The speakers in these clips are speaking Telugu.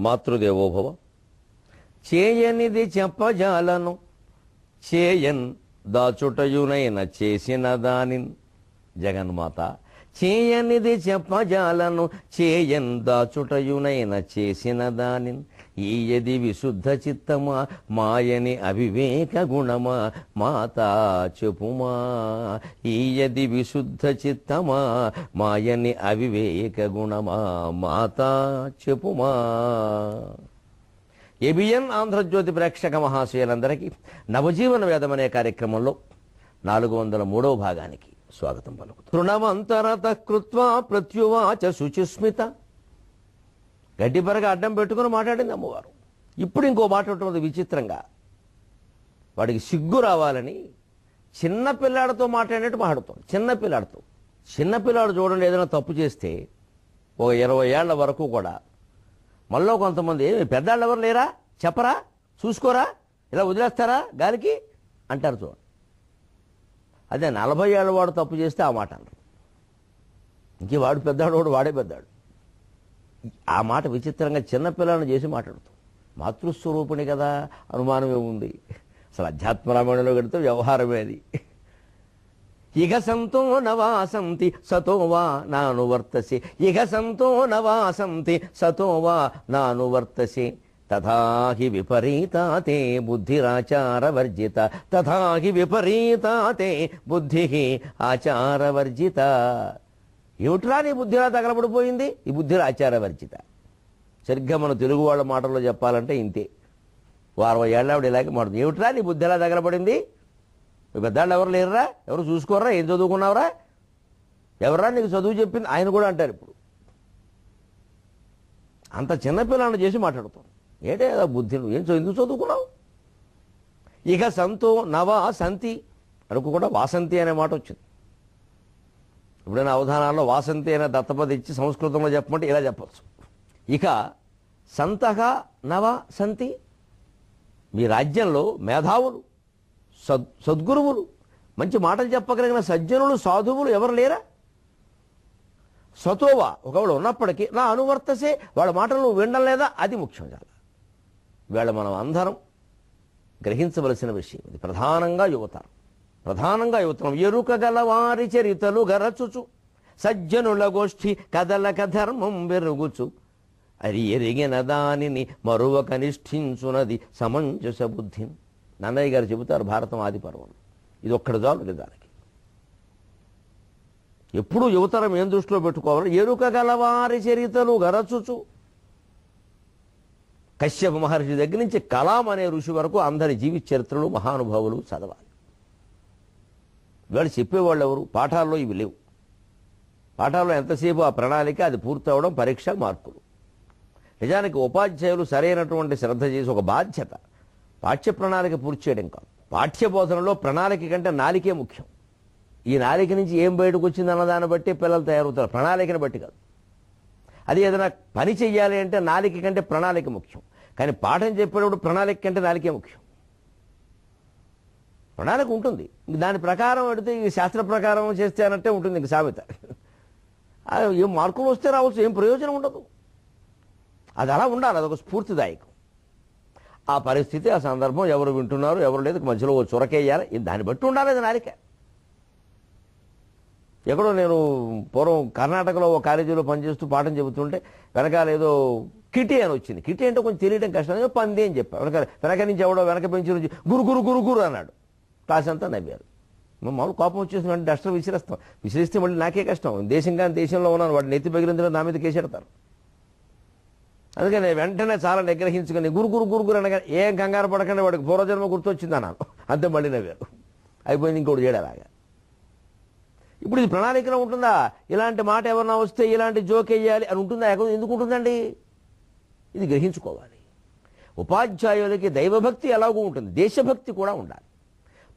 మాతృదేవోభవ. చేయనిది చెప్పజాలను చేయన్ దాచుటయునైన చేసిన దానిన్. జగన్మాత చేయనిది చెప్పజాలను చేయన్ దాచుటయునైన చేసిన దానిన్. ఈయది విశుద్ధ చిత్తమా మాయని అవివేక గుణమా మాతా చెప్పుమా. ఈయది విశుద్ధ చిత్తమా మాయని అవివేక గుణమా మాతా చెప్పుమా. ఏబిఎన్ ఆంధ్రజ్యోతి ప్రేక్షక మహాశయులందరికీ నవజీవన వేదం అనే కార్యక్రమంలో 403వ భాగానికి స్వాగతం పలుకుతుంది. తృణమంతరత కృత్వా ప్రత్యువాచ శుచిస్మిత. గడ్డిపరగా అడ్డం పెట్టుకుని మాట్లాడింది అమ్మవారు. ఇప్పుడు ఇంకో మాట ఉంటుంది విచిత్రంగా. వాడికి సిగ్గు రావాలని చిన్నపిల్లాడితో మాట్లాడినట్టు మాట్లాడుతాం. చిన్నపిల్లాడు చూడండి, ఏదైనా తప్పు చేస్తే ఒక 20 ఏళ్ల వరకు కూడా మళ్ళీ కొంతమంది పెద్దాళ్ళు ఎవరు లేరా, చెప్పరా, చూసుకోరా, ఇలా వదిలేస్తారా గాలికి అంటారు. చూడండి, అదే 40 ఏళ్ళ వాడు తప్పు చేస్తే ఆ మాట అంటారు. ఇంకే వాడు పెద్దాడు, వాడే పెద్దాడు. ఆ మాట విచిత్రంగా చిన్నపిల్లలను చేసి మాట్లాడుతాం. మాతృస్వరూపిణి కదా, అనుమానం ఏముంది? అసలు అధ్యాత్మరామాయణంలో గడితే వ్యవహారమే అది. ఇహ సంతో నవాసంతి సతోవా నానువర్తసి. ఇహ సంతో నవాసంతి సతోవా నానువర్తసి. తథాహి విపరీతాతే బుద్ధిరాచారవర్జిత. తథాహి విపరీతాతే బుద్ధి ఆచారవర్జిత. ఏమిట్రా నీ బుద్ధిలా తగలబడిపోయింది? ఈ బుద్ధిలో ఆచారవర్జిత. సరిగ్గా మన తెలుగు వాళ్ళ మాటల్లో చెప్పాలంటే ఇంతే. 60 ఏళ్ళ ఆవిడ ఇలాగే మాట్లాడుతుంది. ఏమిట్రా నీ బుద్ధి ఎలా తగలబడింది? పెద్దాళ్ళు ఎవరు లేరురా, ఎవరు చూసుకోర్రా, ఏం చదువుకున్నావురా, ఎవర్రా నీకు చదువు చెప్పింది? ఆయన కూడా అంటారు. ఇప్పుడు అంత చిన్నపిల్లని చేసి మాట్లాడుతాం. ఏంటే బుద్ధి, నువ్వు ఎందుకు చదువుకున్నావు? ఇక సంతో నవా సంతి అనుకు కూడా వాసంతి అనే మాట వచ్చింది. ఎప్పుడైనా అవధానాల్లో వాసంతి అనే దత్తపది ఇచ్చి సంస్కృతంలో చెప్పమంటే ఇలా చెప్పచ్చు. ఇక సంతగా నవ సంతి. మీ రాజ్యంలో మేధావులు, సద్గురువులు, మంచి మాటలు చెప్పగలిగిన సజ్జనులు, సాధువులు ఎవరు లేరా? సతోవా, ఒకవేళ ఉన్నప్పటికీ నా అనువర్తసే, వాళ్ళ మాటలు నువ్వు వినడం లేదా? అది ముఖ్యం చాలా. వీళ్ళ మనం అందరం గ్రహించవలసిన విషయం ఇది. ప్రధానంగా యువతరం ఎరుకగల వారి చరితలు గరచుచు సజ్జనుల గోష్ఠి కదలక ధర్మం వెరుగుచు అరి ఎరిగిన దానిని మరువ కనిష్ఠించునది సమంజస బుద్ధిని. నన్నయ్య గారు చెబుతారు భారతం ఆది పర్వం. ఇది ఒక్కటి చాలు దానికి. ఎప్పుడూ యువతరం ఏం దృష్టిలో పెట్టుకోవాలి? ఎరుకగల వారి చరితలు గరచుచు. కశ్యప మహర్షి దగ్గర నుంచి కలాం అనే ఋషి వరకు అందరి జీవిత చరిత్రలు, మహానుభావులు చదవాలి. వీళ్ళు చెప్పేవాళ్ళు ఎవరు? పాఠాల్లో ఇవి లేవు. పాఠాల్లో ఎంతసేపు ఆ ప్రణాళిక, అది పూర్తవడం, పరీక్ష, మార్కులు. నిజానికి ఉపాధ్యాయులు సరైనటువంటి శ్రద్ధ చేసి ఒక బాధ్యత పాఠ్య ప్రణాళిక పూర్తి చేయడం కాదు. పాఠ్యబోధనలో ప్రణాళిక కంటే నాలికే ముఖ్యం. ఈ నాలిక నుంచి ఏం బయటకు వచ్చింది అన్నదాన్ని బట్టి పిల్లలు తయారవుతారు, ప్రణాళికను బట్టి కాదు. అది ఏదైనా పని చెయ్యాలి అంటే నాలిక కంటే ప్రణాళిక ముఖ్యం. కానీ పాఠం చెప్పేటప్పుడు ప్రణాళిక కంటే నాలికే ముఖ్యం. ప్రణాళిక ఉంటుంది, దాని ప్రకారం పెడితే ఈ శాస్త్ర ప్రకారం చేస్తే అన్నట్టే ఉంటుంది. ఇంక సామెత. ఏం మార్కులు వస్తే రావచ్చు, ఏం ప్రయోజనం ఉండదు. అది అలా ఉండాలి, అదొక స్ఫూర్తిదాయకం. ఆ పరిస్థితి, ఆ సందర్భం, ఎవరు వింటున్నారు, ఎవరు లేదు, మధ్యలో చొరకేయాలి, దాన్ని బట్టి ఉండాలి అది నాలిక. ఎక్కడో నేను పూర్వం కర్ణాటకలో ఒక కాలేజీలో పనిచేస్తూ పాఠం చెబుతుంటే వెనకాల ఏదో కిటి అని వచ్చింది. కిటి అంటే కొంచెం తెలియడం కష్టం, పంది అని చెప్పా. వెనక నుంచి ఎవడో వెనక పెంచి నుంచి గురు గురు గురు గురు అన్నాడు. క్లాస్ అంతా నవ్వారు. మామూలు కోపం వచ్చేసి అంటే డస్టర్ విసిరిస్తే మళ్ళీ నాకే కష్టం. దేశంలో ఉన్నాను, వాడు నెత్తి పగిలిందో నా మీద కేసెడతారు. అందుకని వెంటనే చాలా నిగ్రహించుకుని గురు గురు గురు గురు అనగా ఏం కంగారు పడకుండా వాడికి పూర్వజన్మ గుర్తొచ్చింది అన్నాను. అంతే, మళ్ళీ నవ్వారు. అయిపోయింది, ఇంకోటి చేయడాలాగా. ఇప్పుడు ఇది ప్రణాళికలో ఉంటుందా? ఇలాంటి మాట ఎవరన్నా వస్తే ఇలాంటి జోక్ వేయాలి అని ఉంటుందా? ఎందుకు ఉంటుందండి? ఇది గ్రహించుకోవాలి. ఉపాధ్యాయులకి దైవభక్తి ఎలాగూ ఉంటుంది, దేశభక్తి కూడా ఉండాలి.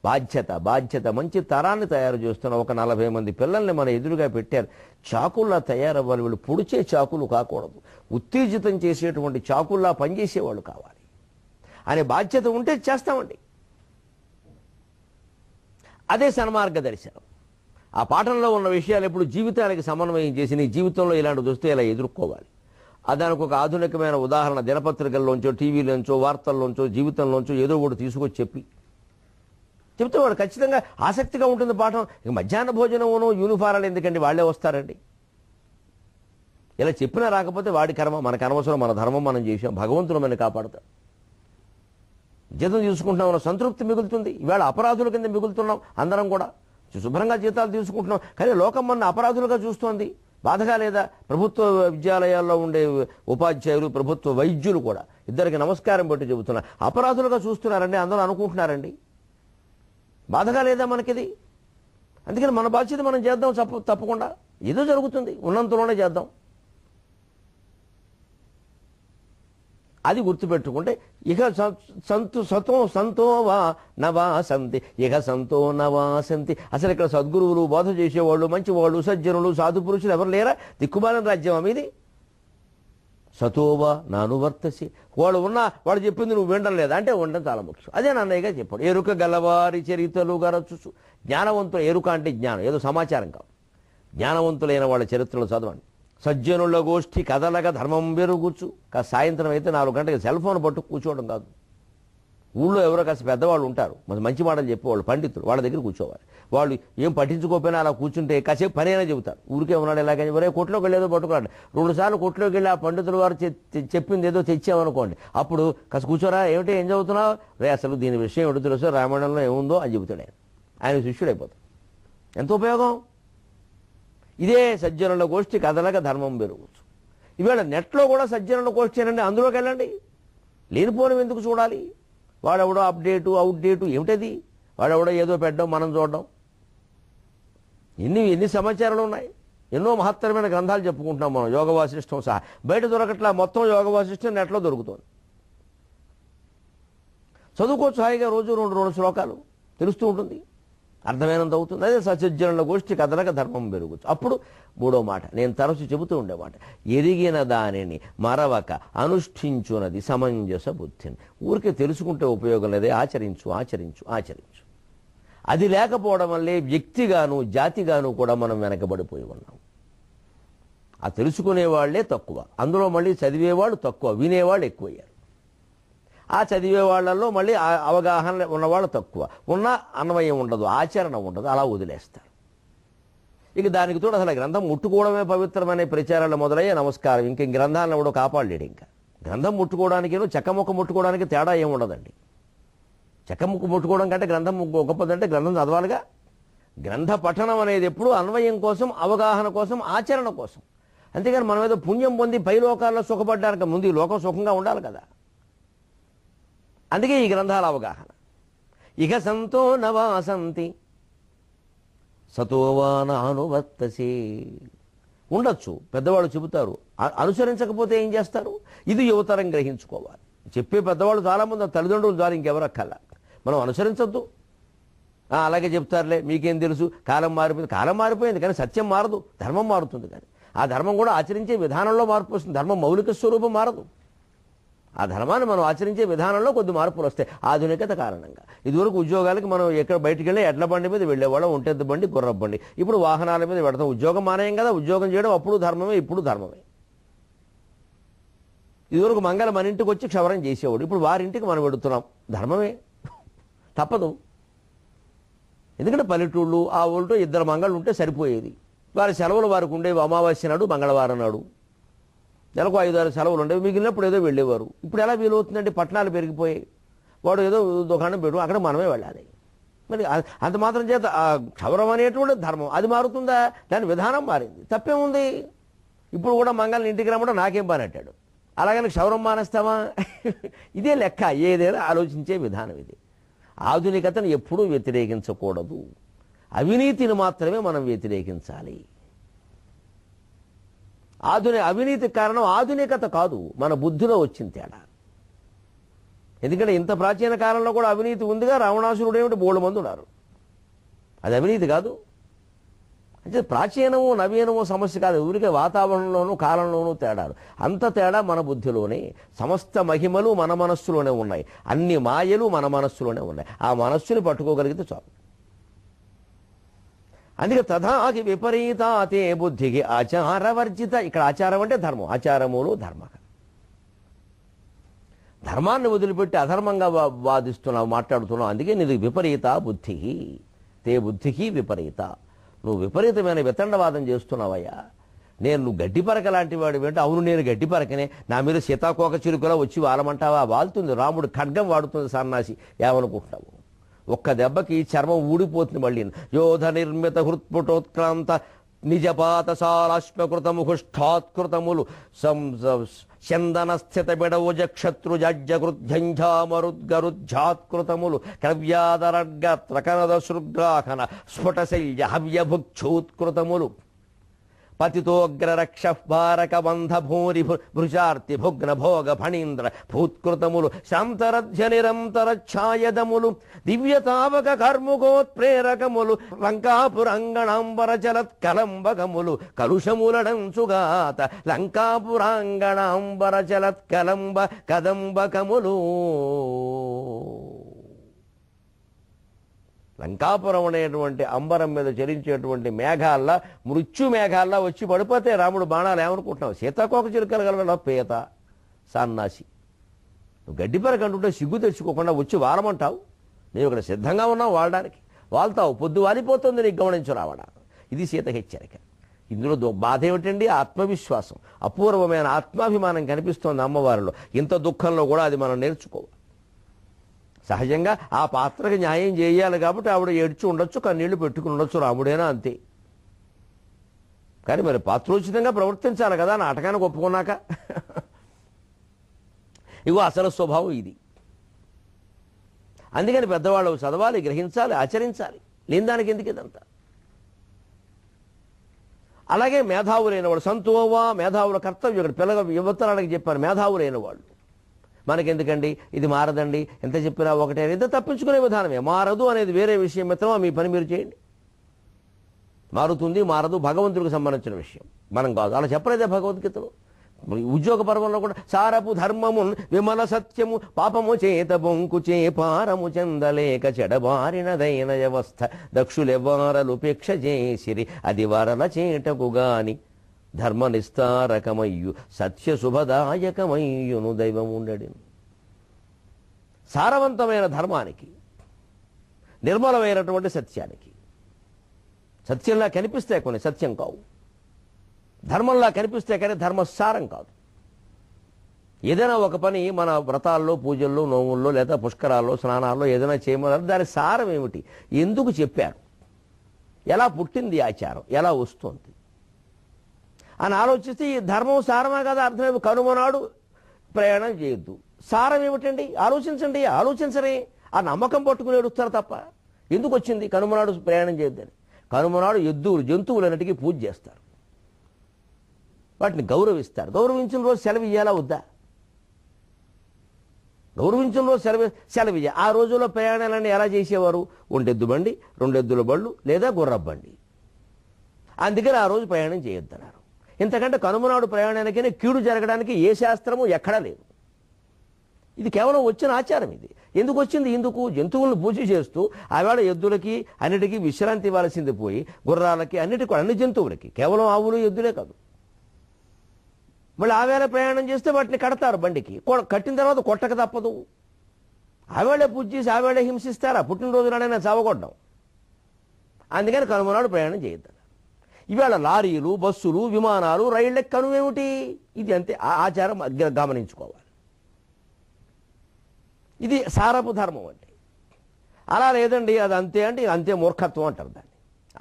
బాధ్యత మంచి తరాన్ని తయారు చేస్తున్న ఒక 40 మంది పిల్లల్ని మన ఎదురుగా పెట్టారు. చాకుల్లా తయారవ్వాలి. వీళ్ళు పొడిచే చాకులు కాకూడదు, ఉత్తేజితం చేసేటువంటి చాకుల్లా పనిచేసేవాళ్ళు కావాలి అనే బాధ్యత ఉంటే చేస్తామండి. అదే సన్మార్గ దర్శనం. ఆ పాఠంలో ఉన్న విషయాలు ఎప్పుడు జీవితానికి సమన్వయం చేసి నీ జీవితంలో ఇలాంటిది వస్తే ఇలా ఎదుర్కోవాలి, దానికి ఒక ఆధునికమైన ఉదాహరణ దినపత్రికల్లోంచో, టీవీలోంచో, వార్తల్లోంచో, జీవితంలోంచో ఏదో ఒకటి తీసుకొచ్చి చెప్తే వాడు ఖచ్చితంగా ఆసక్తిగా ఉంటుంది పాఠం. ఇక మధ్యాహ్న భోజనమును యూనిఫారాలు ఎందుకండి, వాళ్ళే వస్తారండి. ఇలా చెప్పినా రాకపోతే వాడి కర్మ, మనకు అనవసరం, మన ధర్మం మనం చేసాం, భగవంతుడు మనని కాపాడుతాడు. జీతం తీసుకుంటున్నాం, సంతృప్తి మిగులుతుంది. ఇవాళ అపరాధుల కింద మిగులుతున్నాం అందరం కూడా. శుభ్రంగా జీతాలు తీసుకుంటున్నాం, కానీ లోకం మన అపరాధులుగా చూస్తోంది. బాధగా లేదా? ప్రభుత్వ విద్యాలయాల్లో ఉండే ఉపాధ్యాయులు, ప్రభుత్వ వైద్యులు కూడా ఇద్దరికి నమస్కారం పెట్టి చెబుతున్నారు, అపరాధులుగా చూస్తున్నారండి, అందరూ అనుకుంటున్నారండి. బాధగా లేదా మనకిది? అందుకని మన బాధ్యత మనం చేద్దాం, తప్పకుండా. ఏదో జరుగుతుంది, ఉన్నంతలోనే చేద్దాం. అది గుర్తుపెట్టుకుంటే ఇక సంతో వా నవాసంతి, ఇక సంతో నవాసంతి. అసలు ఇక్కడ సద్గురువులు, బోధ చేసేవాళ్ళు, మంచివాళ్ళు, సజ్జనులు, సాధు పురుషులు ఎవరు లేరా? దిక్కుమాలిన రాజ్యం ఇది. సతోవా నానువర్తసి, వాడు చెప్పింది నువ్వు వినడం లేదా అంటే ఉండడం చాలా ముఖ్యం. అదే నన్నయ్యగా చెప్పాడు. ఎరుక గలవారి చరిత్రలు గరచు. జ్ఞానవంతులు, ఎరుక అంటే జ్ఞానం, ఏదో సమాచారం కాదు. జ్ఞానవంతులైన వాళ్ళ చరిత్రలు చదవండి. సజ్జనుల గోష్ఠి కదలగా ధర్మం పెరుగుచ్చు. సాయంత్రం అయితే 4 గంటలకు సెల్ ఫోన్ పట్టు కూర్చోవడం కాదు. ఊళ్ళో ఎవరో కాస్త పెద్దవాళ్ళు ఉంటారు, మంచి మాటలు చెప్పేవాళ్ళు, పండితులు, వాళ్ళ దగ్గర కూర్చోవాలి. వాళ్ళు ఏం పట్టించుకోకపోయినా అలా కూర్చుంటే కాసేపు పని అయినా చెబుతారు. ఊరికే ఉన్నాడు ఎలాగని, ఒరే కొట్లోకి వెళ్ళేదో పట్టుకున్నాడు, 2 సార్లు కొట్లోకి వెళ్ళి ఆ పండితుల వారు చెప్పింది ఏదో తెచ్చామనుకోండి, అప్పుడు కాస్త కూర్చోరా, ఏమిటి ఏం చదువుతున్నావు, రే అసలు దీని విషయం ఏమిటో తెలుసు, రామాయణంలో ఏముందో అని చెబుతాడు. ఆయన శిష్యుడైపోతాడు. ఎంత ఉపయోగం! ఇదే సజ్జనుల గోష్ఠి కదలగా ధర్మం పెరగచ్చు. ఇవాళ నెట్లో కూడా సజ్జనుల గోష్ఠి అనండి, అందులోకి వెళ్ళండి. లేనిపోవడం ఎందుకు చూడాలి? వాడెవడో అప్డేటు అవుట్డేటు ఏమిటది? వాడెవడో ఏదో పెట్టడం, మనం చూడడం. ఎన్ని సమాచారాలు ఉన్నాయి. ఎన్నో మహత్తరమైన గ్రంథాలు చెప్పుకుంటున్నాం మనం, యోగ వాసిష్టం సహా. బయట దొరకట్లా, మొత్తం యోగ వాసిష్టం నెట్లో దొరుకుతుంది. చదువుకోవచ్చు హాయిగా, రోజు 2 శ్లోకాలు తెలుస్తూ ఉంటుంది, అర్థమైనంత అవుతుంది. అదే సజ్జనుల గోష్ఠి కదలక ధర్మం పెరగచ్చు. అప్పుడు 3వ మాట నేను తరచు చెబుతూ ఉండేమాట, ఎరిగిన దానిని మరవక అనుష్ఠించునది సమంజస బుద్ధిని. ఊరికే తెలుసుకుంటే ఉపయోగం లేదే, ఆచరించు ఆచరించు ఆచరించు. అది లేకపోవడం వల్లే వ్యక్తిగాను జాతిగాను కూడా మనం వెనకబడిపోయి ఉన్నాం. ఆ తెలుసుకునేవాళ్లే తక్కువ, అందులో మళ్ళీ చదివేవాళ్ళు తక్కువ, వినేవాళ్ళు ఎక్కువయ్యారు. ఆ చదివే వాళ్ళల్లో మళ్ళీ అవగాహన ఉన్నవాళ్ళు తక్కువ, ఉన్న అన్వయం ఉండదు, ఆచరణ ఉండదు, అలా వదిలేస్తారు. ఇక దానికి తోడు అసలు గ్రంథం ముట్టుకోవడమే పవిత్రమనే ప్రచారాలు మొదలయ్యే నమస్కారం. ఇంక గ్రంథాలను కూడా కాపాడలేడు. ఇంకా గ్రంథం ముట్టుకోవడానికి చెక్కముక్క ముట్టుకోవడానికి తేడా ఏముండదండి. చెక్కముక్క ముట్టుకోవడం కంటే గ్రంథం గొప్పదంటే గ్రంథం చదవాలిగా. గ్రంథ పఠనం అనేది ఎప్పుడు అన్వయం కోసం, అవగాహన కోసం, ఆచరణ కోసం. అంతేగాని మనం ఏదో పుణ్యం పొంది పై లోకాల్లో సుఖపడ్డానికి ముందు ఈ లోకం సుఖంగా ఉండాలి కదా. అందుకే ఈ గ్రంథాల అవగాహన. ఇక సంతో నవాసంతి సతోవాన అనువర్తసి. ఉండొచ్చు, పెద్దవాళ్ళు చెబుతారు, అనుసరించకపోతే ఏం చేస్తారు? ఇది యువతరం గ్రహించుకోవాలి. చెప్పే పెద్దవాళ్ళు చాలామంది తల్లిదండ్రులు ద్వారా ఇంకెవరు అక్కర్లా. మనం అనుసరించద్దు. అలాగే చెప్తారులే, మీకేం తెలుసు, కాలం మారిపోయింది. కాలం మారిపోయింది కానీ సత్యం మారదు, ధర్మం మారుతుంది. కానీ ఆ ధర్మం కూడా ఆచరించే విధానంలో మార్పు వస్తుంది. ధర్మం మౌలిక స్వరూపం మారదు. ఆ ధర్మాన్ని మనం ఆచరించే విధానంలో కొద్ది మార్పులు వస్తాయి ఆధునికత కారణంగా. ఇదివరకు ఉద్యోగాలకి మనం ఎక్కడ బయటికి వెళ్ళి ఎడ్ల బండి మీద వెళ్ళేవాళ్ళం, ఒంటెద్దు బండి, గుర్ర బండి. ఇప్పుడు వాహనాల మీద పెడతాం. ఉద్యోగం మానేయం కదా, ఉద్యోగం చేయడం అప్పుడు ధర్మమే, ఇప్పుడు ధర్మమే. ఇదివరకు మంగళ మన ఇంటికి వచ్చి క్షవరం చేసేవాడు, ఇప్పుడు వారింటికి మనం పెడుతున్నాం, ధర్మమే, తప్పదు. ఎందుకంటే పల్లెటూళ్ళు ఆ ఊళ్ళో 2 మంగళ్ళు ఉంటే సరిపోయేది. వారి సెలవులు వారికి ఉండేవి, అమావాస్య నాడు, మంగళవారం నాడు. నెలకు 5-6 సెలవులు ఉండేవి, మిగిలినప్పుడు ఏదో వెళ్ళేవారు. ఇప్పుడు ఎలా వీలవుతుందంటే పట్టణాలు పెరిగిపోయాయి. వాడు ఏదో దుకాణం పెట్టు, అక్కడ మనమే వెళ్ళాలి. మరి అంత మాత్రం చేత ఆ క్షవరం అనేటువంటి ధర్మం అది మారుతుందా? దాని విధానం మారింది, తప్పేముంది? ఇప్పుడు కూడా మంగళని ఇంటికి రమ్మంటే నాకేం పని అంటాడు. అలాగని క్షవరం మానేస్తామా? ఇదే లెక్క. ఏదైనా ఆలోచించే విధానం ఇది. ఆధునికతను ఎప్పుడూ వ్యతిరేకించకూడదు, అవినీతిని మాత్రమే మనం వ్యతిరేకించాలి. అవినీతికి కారణం ఆధునికత కాదు, మన బుద్ధిలో వచ్చిన తేడా. ఎందుకంటే ఇంత ప్రాచీన కాలంలో కూడా అవినీతి ఉందిగా. రావణాసురుడు ఏమిటి, 3 మంది ఉన్నారు. అది అవినీతి కాదు. అంటే ప్రాచీనము నవీనము సమస్య కాదు, ఊరికే వాతావరణంలోనూ కాలంలోనూ తేడాలు. అంత తేడా మన బుద్ధిలోనే. సమస్త మహిమలు మన మనస్సులోనే ఉన్నాయి, అన్ని మాయలు మన మనస్సులోనే ఉన్నాయి. ఆ మనస్సుని పట్టుకోగలిగితే చాలు. అందుకే తథాకి విపరీతాతే బుద్ధికి ఆచారవర్జిత. ఇక్కడ ఆచారం అంటే ధర్మం, ఆచారములు ధర్మ. ధర్మాన్ని వదిలిపెట్టి అధర్మంగా వాదిస్తున్నావు, మాట్లాడుతున్నావు. అందుకే నీది విపరీత బుద్ధి, తే బుద్ధికి విపరీత. నువ్వు విపరీతమైన వితండవాదం చేస్తున్నావయ్యా. నువ్వు గడ్డిపరక లాంటి వాడు ఏంటో. అవును, నేను గడ్డిపరకనే, నా మీద సీతాకోక చిలుకలా వచ్చి వాలమంటావా? వాలుతుంది. రాముడు ఖడ్గం వాడుతుంది సన్నాసి, ఏమనుకుంటున్నావు? ఒక్క దెబ్బకి చర్మం ఊడిపోతుంది మళ్ళీ. యోధ నిర్మిత హృత్పుటోత్క్రాంత నిజపాతసాలాశ్మకృత ముహుష్ఠాత్కృతములు చందన స్థిత బిడవుజ క్షత్రుజజ్జకృధ్యంఝామరుద్గరుధ్యాత్కృతములు క్రవ్యాదరర్గ త్రకనద శృగ్రాహన స్ఫుటశల్య హవ్యభుక్షూత్కృతములు పతితోగ్రరక్ష భారక బంధ భూరి భృజార్తి భుగ్న భోగ ఫణీంద్ర భూత్కృతములు శాంతరధ్య నిరంతర ఛాయదములు దివ్యతావక కర్ముకోత్ప్రేరకములు లంకాపురంగణాంబర చలత్కలంబకములు కలుషములడంచుగాత లంకాపురాంగణాంబర చలత్కలంబ కదంబకములు. లంకాపురం అనేటువంటి అంబరం మీద చరించేటువంటి మేఘాల్లా, మృత్యు మేఘాల్లా వచ్చి పడిపోతే రాముడు బాణాలు ఏమనుకుంటున్నావు? సీతాకోక చిలుకలు గల పేత సన్నాసి. నువ్వు గడ్డిపరక అంటుంటే సిగ్గు తెచ్చుకోకుండా వచ్చి వాలమంటావు. నేను ఇక్కడ సిద్ధంగా ఉన్నావు వాడడానికి, వాళ్తావు. పొద్దు వాలిపోతుంది, నీకు గమనించు రావడా. ఇది సీత హెచ్చరిక. ఇందులో బాధ ఏమిటండి? ఆత్మవిశ్వాసం, అపూర్వమైన ఆత్మాభిమానం కనిపిస్తోంది అమ్మవారిలో. ఇంత దుఃఖంలో కూడా అది మనం నేర్చుకోవాలి. సహజంగా ఆ పాత్రకి న్యాయం చేయాలి కాబట్టి ఆవిడ ఏడ్చి ఉండొచ్చు, కన్నీళ్లు పెట్టుకుని ఉండొచ్చు. రాముడైనా అంతే. కానీ మరి పాత్రోచితంగా ప్రవర్తించాలి కదా నాటకానికి ఒప్పుకున్నాక. ఇగో అసలు స్వభావం ఇది. అందుకని పెద్దవాళ్ళు చదవాలి, గ్రహించాలి, ఆచరించాలి. లేని దానికి ఎందుకు ఇదంతా? అలాగే మేధావులైన వాళ్ళు సంతోవా, మేధావుల కర్తవ్యం. ఇక్కడ పిల్లగా యువతరానికి చెప్పారు, మేధావులైన వాళ్ళు. మనకెందుకండి, ఇది మారదండి, ఎంత చెప్పినా ఒకటే, ఎంత తప్పించుకునే విధానమే. మారదు అనేది వేరే విషయం. మిత్రమా, మీ పని మీరు చేయండి. మారుతుంది మారదు భగవంతుడికి సంబంధించిన విషయం, మనం కాదు. అలా చెప్పలేదే భగవద్గీతలో. ఉద్యోగ పర్వంలో కూడా సారపు ధర్మము విమల సత్యము పాపము చేత బొంకుచే పారము చెందలేక చెడబారినదైన వ్యవస్థ దక్షులెవ్వారలుపేక్ష చేసిరి అది వరల చేటకు గాని ధర్మ నిస్తారకమయ్యు సత్య శుభదాయకమయ్యును దైవముండడి. సారవంతమైన ధర్మానికి, నిర్మలమైనటువంటి సత్యానికి, సత్యంలా కనిపిస్తే కొన్ని సత్యం కావు, ధర్మంలా కనిపిస్తే కానీ ధర్మసారం కాదు. ఏదైనా ఒక పని మన వ్రతాల్లో, పూజల్లో, నోముల్లో లేదా పుష్కరాల్లో, స్నానాల్లో ఏదైనా చేయమన్నారు, దాని సారం ఏమిటి, ఎందుకు చెప్పారు, ఎలా పుట్టింది ఆచారం, ఎలా వస్తుంది అని ఆలోచిస్తే ఈ ధర్మం సారమా కదా అర్థమేమి. కనుమనాడు ప్రయాణం చేయొద్దు, సారం ఏమిటండి ఆలోచించండి. ఆలోచించరే, ఆ నమ్మకం పట్టుకుని ఏడుస్తారు తప్ప. ఎందుకు వచ్చింది కనుమనాడు ప్రయాణం చేయొద్దని? కనుమనాడు ఎద్దులు, జంతువులన్నిటికీ పూజ చేస్తారు, వాటిని గౌరవిస్తారు. గౌరవించిన రోజు సెలవు ఇయ్యాలా వద్దా? గౌరవించిన రోజు సెలవు ఇయ్య. ఆ రోజుల్లో ప్రయాణాలన్నీ ఎలా చేసేవారు? ఒంటెద్దు బండి, రెండెద్దుల బళ్ళు లేదా గుర్రపు బండి. అందుకని ఆ రోజు ప్రయాణం చేయొద్దన్నారు. ఇంతకంటే కనుమనాడు ప్రయాణానికైనా కీడు జరగడానికి ఏ శాస్త్రము ఎక్కడా లేదు. ఇది కేవలం వచ్చిన ఆచారం. ఇది ఎందుకు వచ్చింది? ఇందుకు జంతువులను పూజ చేస్తూ ఆవేళ ఎద్దులకి అన్నిటికీ విశ్రాంతి ఇవ్వాల్సింది పోయి గుర్రాలకి, అన్నిటికీ, అన్ని జంతువులకి, కేవలం ఆవులు ఎద్దులే కాదు. మళ్ళీ ఆవేళ ప్రయాణం చేస్తే వాటిని కడతారు బండికి. కట్టిన తర్వాత కొట్టక తప్పదు. ఆవేళే పూజ చేసి ఆవేళే హింసిస్తారా? పుట్టినరోజు నాడైనా చావగొట్టడం. అందుకని కనుమనాడు ప్రయాణం చేయొద్దు. ఇవాళ లారీలు, బస్సులు, విమానాలు, రైళ్ళకి కనువేమిటి? ఇది అంతే. ఆచారం గమనించుకోవాలి. ఇది సారపు ధర్మం అంటే. అలా లేదండి అది అంతే అంటే అంతే మూర్ఖత్వం అంటారు దాన్ని.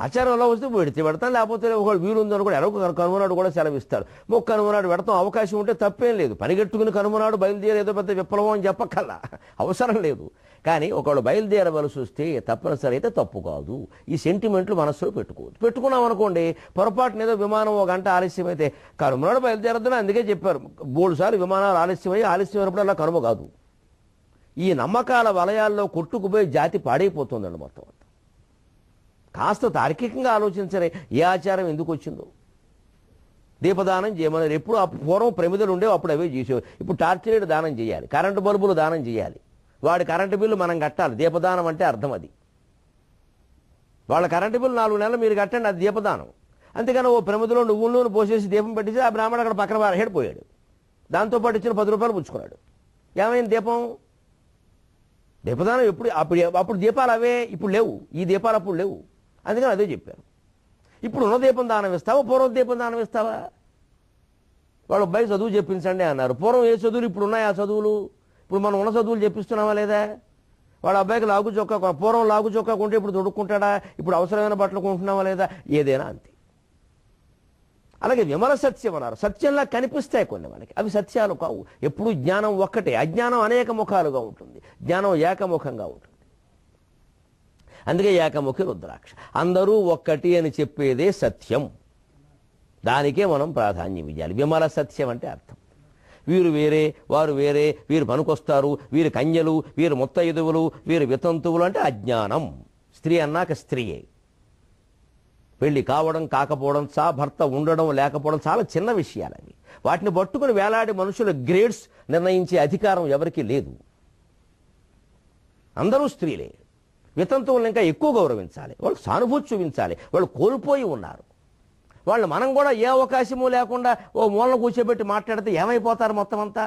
ఆచారంలో వస్తే పెడతాం, లేకపోతే ఒకళ్ళు వీలుందని కూడా ఎరొక కనుమనాడు కూడా సెలవిస్తారు. కనుమనాడు పెడతాం, అవకాశం ఉంటే తప్పేం లేదు. పనిగట్టుకుని కనుమనాడు బయలుదేరి ఏదో పెద్ద విప్లవం అని చెప్పక్కల్లా, అవసరం లేదు. కానీ ఒకళ్ళు బయలుదేరవలసి వస్తే తప్పనిసరి అయితే తప్పు కాదు. ఈ సెంటిమెంట్లు మనసులో పెట్టుకోవద్దు. పెట్టుకున్నాం అనుకోండి, పొరపాటున ఏదో విమానం ఒక గంట ఆలస్యం అయితే కనుమనాడు బయలుదేరద్దని అందుకే చెప్పారు. 3 సార్లు విమానాలు ఆలస్యమైనప్పుడు అలా కనుమ కాదు. ఈ నమ్మకాల వలయాల్లో కొట్టుకుపోయి జాతి పాడైపోతుందండి మొత్తం అంతా. కాస్త తార్కికంగా ఆలోచించరే ఏ ఆచారం ఎందుకు వచ్చిందో. దీపదానం చేయమన్నారు. ఎప్పుడు పూర్వం ప్రమిదలు ఉండేవి, అప్పుడు అవే చేసేవారు. ఇప్పుడు టార్చ్ లైట్ దానం చేయాలి, కరెంటు బల్బులు దానం చేయాలి, వాడి కరెంటు బిల్లు మనం కట్టాలి. దీపదానం అంటే అర్థం అది. వాళ్ళ కరెంటు బిల్లు 4 నెలలు మీరు కట్టండి, అది దీపదానం. అంతేగాని ఓ ప్రమిదలో నువ్వుల నూనె పోసేసి దీపం పెట్టేసి ఆ బ్రాహ్మణుడు అక్కడ పక్కన హెడిపోయాడు. దాంతోపాటు ఇచ్చిన 10 రూపాయలు పుచ్చుకున్నాడు. ఏమైంది దీపం? దీపదానం అప్పుడు దీపాలు అవే, ఇప్పుడు లేవు. ఈ దీపాలు అప్పుడు లేవు. అందుకని అదే చెప్పారు. ఇప్పుడు ఉన్న దీపం దానం ఇస్తావా, పూర్వం దీపం దానం ఇస్తావా? వాళ్ళు అబ్బాయి చదువు చెప్పించండి అన్నారు. పూర్వం ఏ చదువులు ఇప్పుడు ఉన్నాయి ఆ చదువులు? ఇప్పుడు మనం ఉన్న చదువులు చెప్పిస్తున్నావా లేదా? వాళ్ళ అబ్బాయికి లాగు చొక్కా, పూర్వం లాగు చొక్కా కొంటే ఇప్పుడు తొడుక్కుంటాడా? ఇప్పుడు అవసరమైన బట్టలు కొంటున్నావా లేదా? ఏదైనా అంతే. అలాగే విమల సత్యం అన్నారు. సత్యంలా కనిపిస్తాయి కొన్ని మనకి, అవి సత్యాలు కావు. ఎప్పుడు జ్ఞానం ఒక్కటే, అజ్ఞానం అనేక ముఖాలుగా ఉంటుంది, జ్ఞానం ఏకముఖంగా ఉంటుంది. అందుకే ఏకముఖి రుద్రాక్ష. అందరూ ఒక్కటి అని చెప్పేదే సత్యం. దానికే మనం ప్రాధాన్యం ఇవ్వాలి. విమల సత్యం అంటే అర్థం. వీరు వేరే, వారు వేరే, వీరు పనికొస్తారు, వీరు కన్యలు, వీరు ముత్తైదువులు, వీరు వితంతువులు అంటే అజ్ఞానం. స్త్రీ అన్నాక స్త్రీయే. పెళ్లి కావడం కాకపోవడం, భర్త ఉండడం లేకపోవడం చాలా చిన్న విషయాలు అవి. వాటిని పట్టుకుని వేలాడి మనుషుల గ్రేడ్స్ నిర్ణయించే అధికారం ఎవరికీ లేదు. అందరూ స్త్రీలే. వితంతువులను ఇంకా ఎక్కువ గౌరవించాలి, వాళ్ళకి సానుభూతి చూపించాలి. వాళ్ళు కోల్పోయి ఉన్నారు. వాళ్ళు మనం కూడా ఏ అవకాశము లేకుండా ఓ మూలను కూర్చోబెట్టి మాట్లాడితే ఏమైపోతారు మొత్తం అంతా?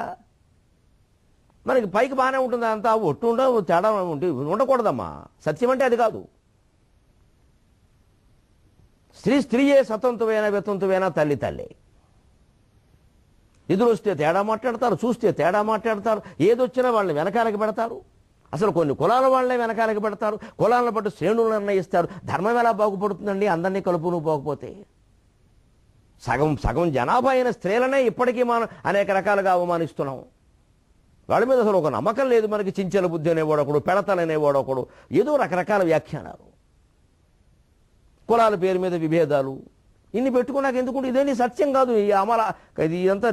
మనకి పైకి బాగానే ఉంటుంది, అంతా ఒట్టు తేడా ఉండకూడదమ్మా. సత్యం అంటే అది కాదు. స్త్రీయే, స్వతంత్రమైన వితంతువైనా తల్లి తల్లి. ఎదురొస్తే తేడా మాట్లాడతారు, చూస్తే తేడా మాట్లాడతారు, ఏదొచ్చినా వాళ్ళని వెనకాలకి పెడతారు. అసలు కొన్ని కులాల వాళ్ళే వెనకాలకి పెడతారు, కులాలను బట్టి శ్రేణులు నిర్ణయిస్తారు. ధర్మం ఎలా బాగుపడుతుందండి అందరినీ కలుపు నువ్వు పోకపోతే? సగం జనాభా అయిన స్త్రీలనే ఇప్పటికీ మనం అనేక రకాలుగా అవమానిస్తున్నాం. వాళ్ళ మీద అసలు ఒక నమ్మకం లేదు మనకి. చించెల బుద్ధి అనేవాడొకడు, పెడతలనేవాడొకడు, ఏదో రకరకాల వ్యాఖ్యానాలు, కులాల పేరు మీద విభేదాలు, ఇన్ని పెట్టుకున్నాక ఎందుకుంటే ఇదేంటి సత్యం కాదు. ఇదంతా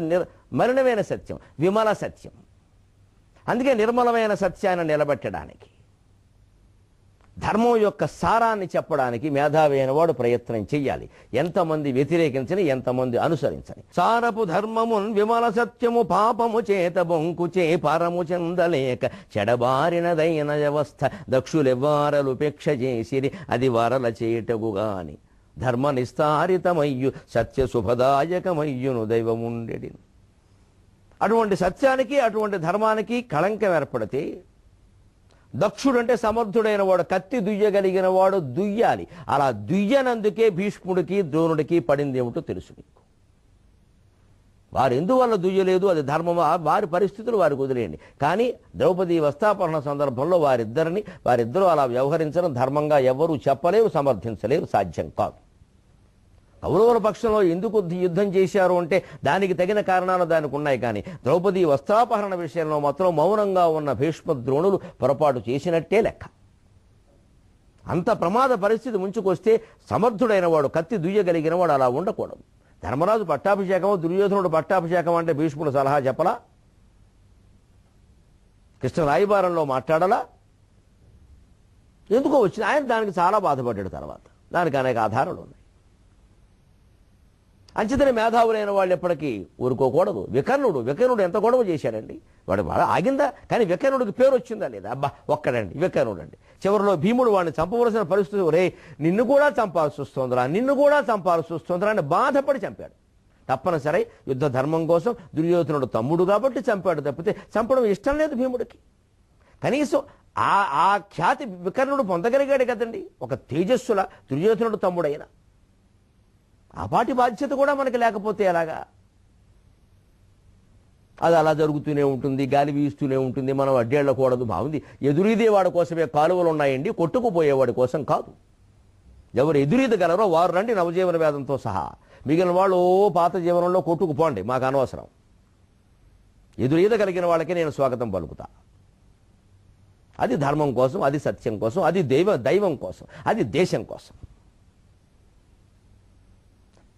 మలినమైన సత్యం, విమల సత్యం. అందుకే నిర్మలమైన సత్యాన్ని నిలబెట్టడానికి, ధర్మం యొక్క సారాన్ని చెప్పడానికి మేధావి అయిన వాడు ప్రయత్నం చెయ్యాలి. ఎంతమంది వ్యతిరేకించని, ఎంతమంది అనుసరించని. సారపు ధర్మమున్ విమల సత్యము పాపము చేత బొంకుచే పరము చెందలేక చెడబారినదైన వ్యవస్థ దక్షులెవ్వారలుపేక్ష చేసిరి అది వరల చేటగుగాని ధర్మ నిస్తారితమయ్యు సత్య శుభదాయకమయ్యును దైవముండెడి. అటువంటి సత్యానికి, అటువంటి ధర్మానికి కళంకం ఏర్పడితే, దక్షుడంటే సమర్థుడైన వాడు, కత్తి దుయ్యగలిగిన వాడు దుయ్యాలి. అలా దుయ్యనందుకే భీష్ముడికి ద్రోణుడికి పడింది ఏమిటో తెలుసు మీకు. వారు ఎందువల్ల దుయ్యలేదు, అది ధర్మమా, వారి పరిస్థితులు వారికి వదిలేయండి. కానీ ద్రౌపది వస్త్రాపహరణ సందర్భంలో వారిద్దరూ అలా వ్యవహరించడం ధర్మంగా ఎవరూ చెప్పలేరు, సమర్థించలేరు, సాధ్యం కాదు. కౌరవుల పక్షంలో ఎందుకు యుద్ధం చేశారు అంటే దానికి తగిన కారణాలు దానికి ఉన్నాయి. కానీ ద్రౌపది వస్త్రాపహరణ విషయంలో మాత్రం మౌనంగా ఉన్న భీష్మ ద్రోణులు పొరపాటు చేసినట్టే లెక్క. అంత ప్రమాద పరిస్థితి ముంచుకొస్తే సమర్థుడైన వాడు, కత్తి దుయ్యగలిగిన వాడు అలా ఉండకూడదు. ధర్మరాజు పట్టాభిషేకం, దుర్యోధనుడు పట్టాభిషేకం అంటే భీష్ముడు సలహా చెప్పలా? కృష్ణ రాయబారంలో మాట్లాడలా? ఎందుకో వచ్చింది. ఆయన దానికి చాలా బాధపడ్డాడు. తర్వాత దానికి అనేక ఆధారాలు ఉన్నాయి. అంచేతనే మేధావులైన వాళ్ళు ఎప్పటికీ ఊరుకోకూడదు. వికర్ణుడు ఎంత గొడవ చేశాడండి. వాడు ఆగిందా? కానీ వికర్ణుడికి పేరు వచ్చిందా లేదా? అబ్బా ఒక్కడండి వికర్ణుడు అండి. చివరిలో భీముడు వాడిని చంపవలసిన పరిస్థితి, ఒరే నిన్ను కూడా చంపాల్సి వస్తుందిరా అని బాధపడి చంపాడు. తప్పనిసరి యుద్ధ ధర్మం కోసం దుర్యోధనుడు తమ్ముడు కాబట్టి చంపాడు తప్పితే చంపడం ఇష్టం లేదు భీముడికి. కనీసం ఆ ఖ్యాతి వికర్ణుడు పొందగలిగాడు కదండి. ఒక తేజస్సుల దుర్యోధనుడు తమ్ముడైన ఆ పాటి బాధ్యత కూడా మనకి లేకపోతే ఎలాగా? అది అలా జరుగుతూనే ఉంటుంది, గాలి వీస్తూనే ఉంటుంది. మనం అడ్డేళ్ళకూడదు. బాగుంది, ఎదురీదేవాడి కోసమే కాలువలు ఉన్నాయండి, కొట్టుకుపోయేవాడి కోసం కాదు. ఎవరు ఎదురీదగలరో వారు రండి నవజీవన వేదంతో సహా. మిగిలిన వాళ్ళు పాత జీవనంలో కొట్టుకుపోండి, మాకు అనవసరం. ఎదురీదగలిగిన వాళ్ళకి నేను స్వాగతం పలుకుతా. అది ధర్మం కోసం, అది సత్యం కోసం, అది దైవం కోసం, అది దేశం కోసం.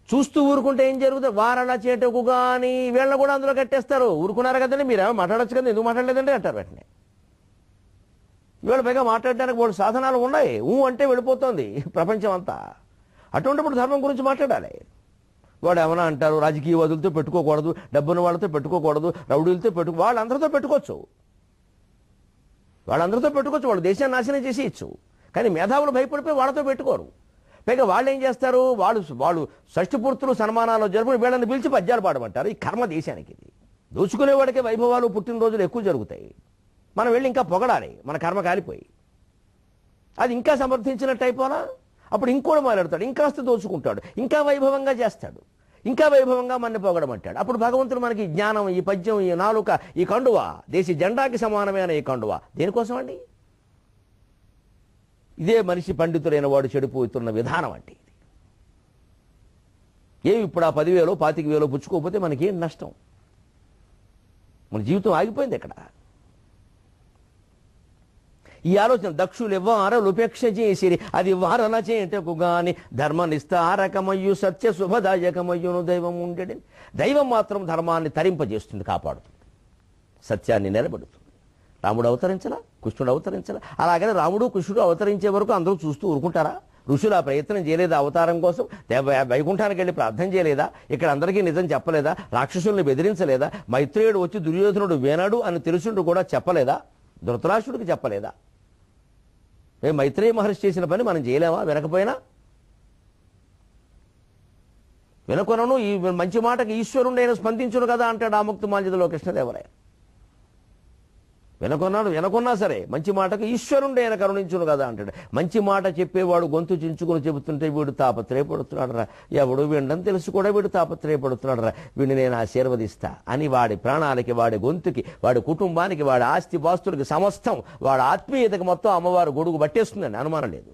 చూస్తూ ఊరుకుంటే ఏం జరుగుతుంది? వారలా చేటకు కానీ వీళ్ళని కూడా అందులో కట్టేస్తారు. ఊరుకున్నారు కదండి, మీరేమో మాట్లాడచ్చు కదా, ఎందుకు మాట్లాడలేదండి అంటారు వెంటనే. వీళ్ళ పైగా మాట్లాడడానికి 3 సాధనాలు ఉన్నాయి. అంటే వెళ్ళిపోతుంది ప్రపంచం అంతా. అటువంటిప్పుడు ధర్మం గురించి మాట్లాడాలి. వాడు ఏమన్నా అంటారు, రాజకీయవాదులతో పెట్టుకోకూడదు, డబ్బున్న వాళ్ళతో పెట్టుకోకూడదు, రౌడీలతో వాళ్ళందరితో పెట్టుకోవచ్చు. వాళ్ళు దేశాన్ని నాశనం చేసేయచ్చు. కానీ మేధావులు భయపడిపోయి వాళ్ళతో పెట్టుకోరు. పైగా వాళ్ళు ఏం చేస్తారు, వాళ్ళు షష్ఠపూర్తులు సన్మానాలు జరుపుని వీళ్ళని పిలిచి పద్యాలు పాడమంటారు. ఈ కర్మ దేశానికి ఇది. దోచుకునేవాడికి వైభవాలు పుట్టినరోజులు ఎక్కువ జరుగుతాయి. మనం వెళ్ళి ఇంకా పొగడాలి, మన కర్మ కాలిపోయి. అది ఇంకా సమర్థించినట్టు అయిపోనా? అప్పుడు ఇంకోటి మాట్లాడతాడు, ఇంకాస్త దోచుకుంటాడు, ఇంకా వైభవంగా చేస్తాడు, ఇంకా వైభవంగా మన పొగడమంటాడు. అప్పుడు భగవంతుడు మనకి జ్ఞానం, ఈ పద్యం, ఈ నాలుక, ఈ కండువ, దేశ జెండాకి సమానమైన ఈ కండువ దేనికోసం అండి? ఇదే మనిషి పండితుడైన వాడు చెడిపోతున్న విధానం అంటే ఇది. ఏమి ఇప్పుడు ఆ 10,000 25,000 పుచ్చుకోకపోతే మనకేం నష్టం? మన జీవితం ఆగిపోయింది ఎక్కడ? ఈ ఆలోచన దక్షులు ఇవ్వారలు ఉపేక్ష చేసిరి, అది వారల చేటకు గాని ధర్మ నిస్తారకమయ్యు సత్య శుభదాయకమయ్యును దైవం ఉండేది. దైవం మాత్రం ధర్మాన్ని తరింపజేస్తుంది, కాపాడుతుంది, సత్యాన్ని నిలబెడుతుంది. రాముడు అవతరించలా, కృష్ణుడు అవతరించలా. అలాగనే రాముడు కృష్ణుడు అవతరించే వరకు అందరూ చూస్తూ ఊరుకుంటారా? ఋషులు ఆ ప్రయత్నం చేయలేదా? అవతారం కోసం వైకుంఠానికి వెళ్ళి ప్రార్థన చేయలేదా? ఇక్కడ అందరికీ నిజం చెప్పలేదా? రాక్షసుల్ని బెదిరించలేదా? మైత్రేయుడు వచ్చి దుర్యోధనుడు వేనాడు అని తెలుసుంటూ కూడా చెప్పలేదా? ధృతరాష్ట్రుడికి చెప్పలేదా? మేము మైత్రేయ మహర్షి చేసిన పని మనం చేయలేమా? వినకపోయినా వినకొనను ఈ మంచి మాటకి ఈశ్వరుడైన స్పందించును కదా అంటాడు ఆముక్తమాల్యదలో కృష్ణదేవరాయ. వినకున్నా సరే మంచి మాటకు ఈశ్వరుడైన కరుణించును కదా అంటాడు. మంచి మాట చెప్పేవాడు గొంతు చించుకుని చెబుతుంటే వీడు తాపత్రయపడుతున్నాడు రా, ఎవడు వినడం తెలుసు కూడా వీడు తాపత్రయపడుతున్నాడు రా, వీడిని నేను ఆశీర్వదిస్తా అని వాడి ప్రాణాలకి, వాడి గొంతుకి, వాడి కుటుంబానికి, వాడి ఆస్తి పాస్తులకి, సమస్తం వాడి ఆత్మీయతకి మొత్తం అమ్మవారు గొడుగు పట్టేస్తుందండి, అనుమానం లేదు.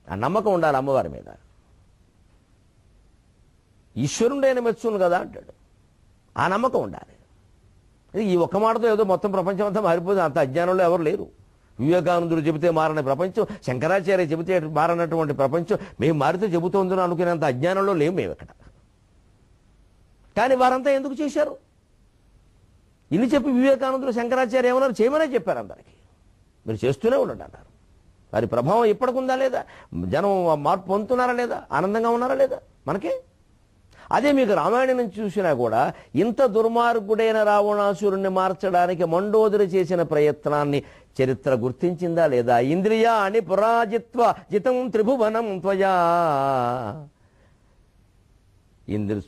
ఆ నమ్మకం ఉండాలి అమ్మవారి మీద. ఈశ్వరుడైన మెచ్చును కదా అంటాడు, ఆ నమ్మకం ఉండాలి. ఈ ఒక్క మాటతో ఏదో మొత్తం ప్రపంచం అంతా మారిపోతుంది. అంత అజ్ఞానంలో ఎవరు లేరు. వివేకానందుడు చెబితే మారని ప్రపంచం, శంకరాచార్య చెబితే మారనటువంటి ప్రపంచం, మేము మారితే చెబుతోందని అనుకునేంత అజ్ఞానంలో లేవు మేము ఇక్కడ. కానీ వారంతా ఎందుకు చేశారు? ఇన్ని చెప్పి వివేకానందుడు, శంకరాచార్య ఏమన్నారు? చేయమనే చెప్పారు అందరికీ. మీరు చేస్తూనే ఉండండి అన్నారు. వారి ప్రభావం ఇప్పటికుందా లేదా? జనం మార్పు పొందుతున్నారా లేదా? ఆనందంగా ఉన్నారా లేదా? మనకే అదే మీకు రామాయణం నుంచి చూసినా కూడా ఇంత దుర్మార్గుడైన రావణాసురుణ్ణి మార్చడానికి మండోదరి చేసిన ప్రయత్నాన్ని చరిత్ర గుర్తించిందా లేదా? ఇంద్రియాణి పురాజిత్వ జితం త్రిభువనం త్వయా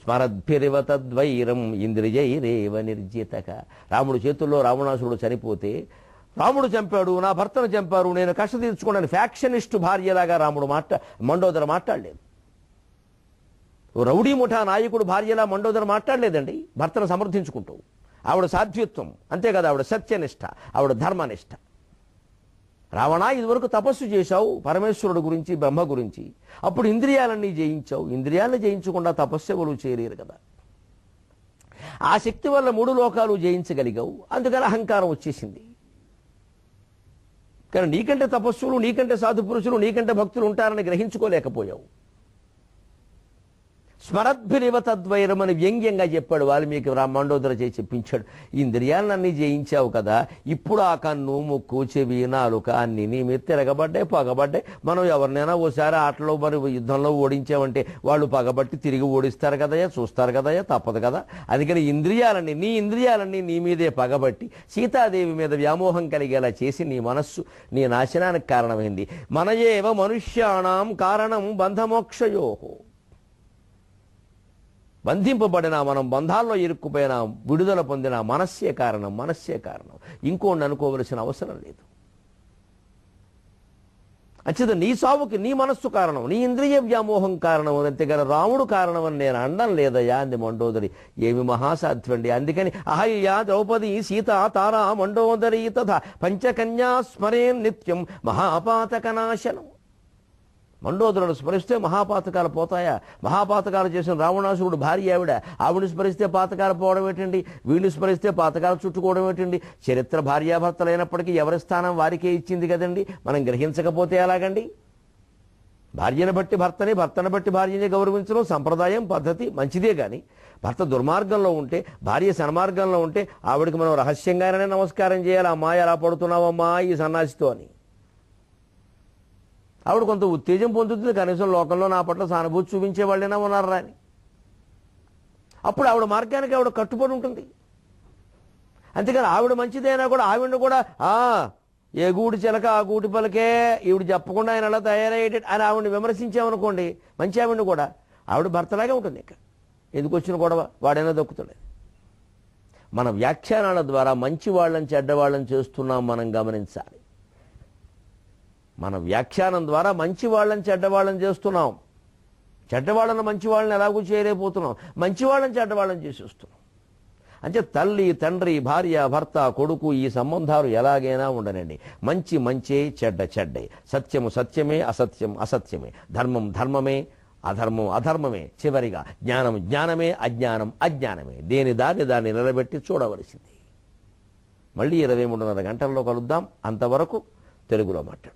స్మరద్భిరివ తద్వైరం ఇంద్రియైరేవ నిర్జితక. రాముడు చేతుల్లో రావణాసురుడు చనిపోతే, రాముడు చంపాడు, నా భర్తను చంపారు, నేను కష్ట తీర్చుకోవడానికి ఫ్యాక్షనిస్టు భార్యలాగా మండోదర మాట్లాడలేదు. రౌడీ ముఠా నాయకుడు భార్యలా మండోదర మాట్లాడలేదండి, భర్తను సమర్థించుకుంటూ. ఆవిడ సాధ్యత్వం అంతే కదా, ఆవిడ సత్యనిష్ట, ఆవిడ ధర్మనిష్ట. రావణ, ఇదివరకు తపస్సు చేశావు పరమేశ్వరుడు గురించి, బ్రహ్మ గురించి, అప్పుడు ఇంద్రియాలన్నీ జయించావు. ఇంద్రియాలను జయించకుండా తపస్సు ఎవరు చేయలేరు కదా. ఆ శక్తి వల్ల 3 లోకాలు జయించగలిగావు, అందుకని అహంకారం వచ్చేసింది. కానీ నీకంటే తపస్సులు, నీకంటే సాధు పురుషులు, నీకంటే భక్తులు ఉంటారని గ్రహించుకోలేకపోయావు. స్మరద్భిరివ తద్వైరం అని వ్యంగ్యంగా చెప్పాడు వాల్మీకి. మండోదర చేసి చెప్పించాడు. ఇంద్రియాలన్నీ జయించావు కదా, ఇప్పుడు ఆ కన్ను, ముక్కు, చెవి, నాలుక అన్ని నీ మీద తిరగబడ్డాయి, పగబడ్డాయి. మనం ఎవరినైనా ఓసారి ఆటలో మరి యుద్ధంలో ఓడించామంటే వాళ్ళు పగబట్టి తిరిగి ఓడిస్తారు కదయ్యా, చూస్తారు కదయ్యా, తప్పదు కదా. అందుకని నీ ఇంద్రియాలన్నీ నీ మీదే పగబట్టి సీతాదేవి మీద వ్యామోహం కలిగేలా చేసి నీ మనస్సు నీ నాశనానికి కారణమైంది. మనయేవ మనుష్యాణం కారణం బంధమోక్షయోహో. బంధింపబడిన మనం, బంధాల్లో ఇరుక్కుపోయినా, విడుదల పొందిన మనస్సే కారణం. ఇంకోటి అనుకోవలసిన అవసరం లేదు. అంచేత నీ సావుకి నీ మనస్సు కారణం, నీ ఇంద్రియ వ్యామోహం కారణం. అంతేగాని రాముడు కారణమని నేను అనడం లేదయ్యా అంది మండోదరి. ఏమి మహాసాధ్వండి. అందుకని అహల్య, ద్రౌపది, సీత, తారా, మండోదరి తథా పంచకన్యా స్మరే నిత్యం మహాపాతకనాశనం. మండోదరుడు స్మరిస్తే మహాపాతకాలు పోతాయా? మహాపాతకాలు చేసిన రావణాసురుడు భార్య ఆవిడని స్మరిస్తే పాతకాలు పోవడం ఏంటండి? వీడిని స్మరిస్తే పాతకాలు చుట్టుకోవడం ఏంటండి? చరిత్ర భార్యాభర్తలైనప్పటికీ ఎవరి స్థానం వారికే ఇచ్చింది కదండి. మనం గ్రహించకపోతే ఎలాగండి? భార్యను బట్టి భర్తని, భర్తను బట్టి భార్యని గౌరవించడం సంప్రదాయం, పద్ధతి మంచిదే. కానీ భర్త దుర్మార్గంలో ఉంటే, భార్య సన్మార్గంలో ఉంటే ఆవిడకి మనం రహస్యంగానే నమస్కారం చేయాలి. అమ్మాయి ఎలా పడుతున్నావమ్మా ఈ సన్నాసితో అని. ఆవిడ కొంత ఉత్తేజం పొందుతుంది, కనీసం లోకంలో నా పట్ల సానుభూతి చూపించే వాళ్ళైనా ఉన్నారా అని. అప్పుడు ఆవిడ మార్గానికి ఆవిడ కట్టుబడి ఉంటుంది. అంతేకాని ఆవిడ మంచిదైనా కూడా ఆవిడను కూడా ఏ గూడి చిలక ఆ గూటి పలకే, ఈవిడ చెప్పకుండా ఆయన అలా తయారయ్యేట అని ఆవిడని విమర్శించామనుకోండి, మంచి ఆవిడని కూడా, ఆవిడ భర్తలాగే ఉంటుంది. ఇక ఎందుకు వచ్చిన గొడవ, వాడైనా దొక్కుతాడు. మన వ్యాఖ్యానాల ద్వారా మంచి వాళ్ళని చెడ్డవాళ్ళని చేస్తున్నాం మనం గమనించాలి. మన వ్యాఖ్యానం ద్వారా మంచి వాళ్ళని చెడ్డవాళ్ళని చేస్తున్నాం. చెడ్డవాళ్ళని మంచి వాళ్ళని ఎలాగూ చేయలేకపోతున్నాం, మంచి వాళ్ళని చెడ్డవాళ్ళని చేసేస్తున్నాం. అంటే తల్లి, తండ్రి, భార్య, భర్త, కొడుకు ఈ సంబంధాలు ఎలాగైనా ఉండనండి. మంచి మంచే, చెడ్డ చెడ్డే, సత్యము సత్యమే, అసత్యం అసత్యమే, ధర్మం ధర్మమే, అధర్మం అధర్మమే, చివరిగా జ్ఞానం జ్ఞానమే, అజ్ఞానం అజ్ఞానమే. దేని దాన్ని నిలబెట్టి చూడవలసింది. మళ్ళీ 23:30 గంటల్లో కలుద్దాం. అంతవరకు తెలుగులో మాట్లాడదాం.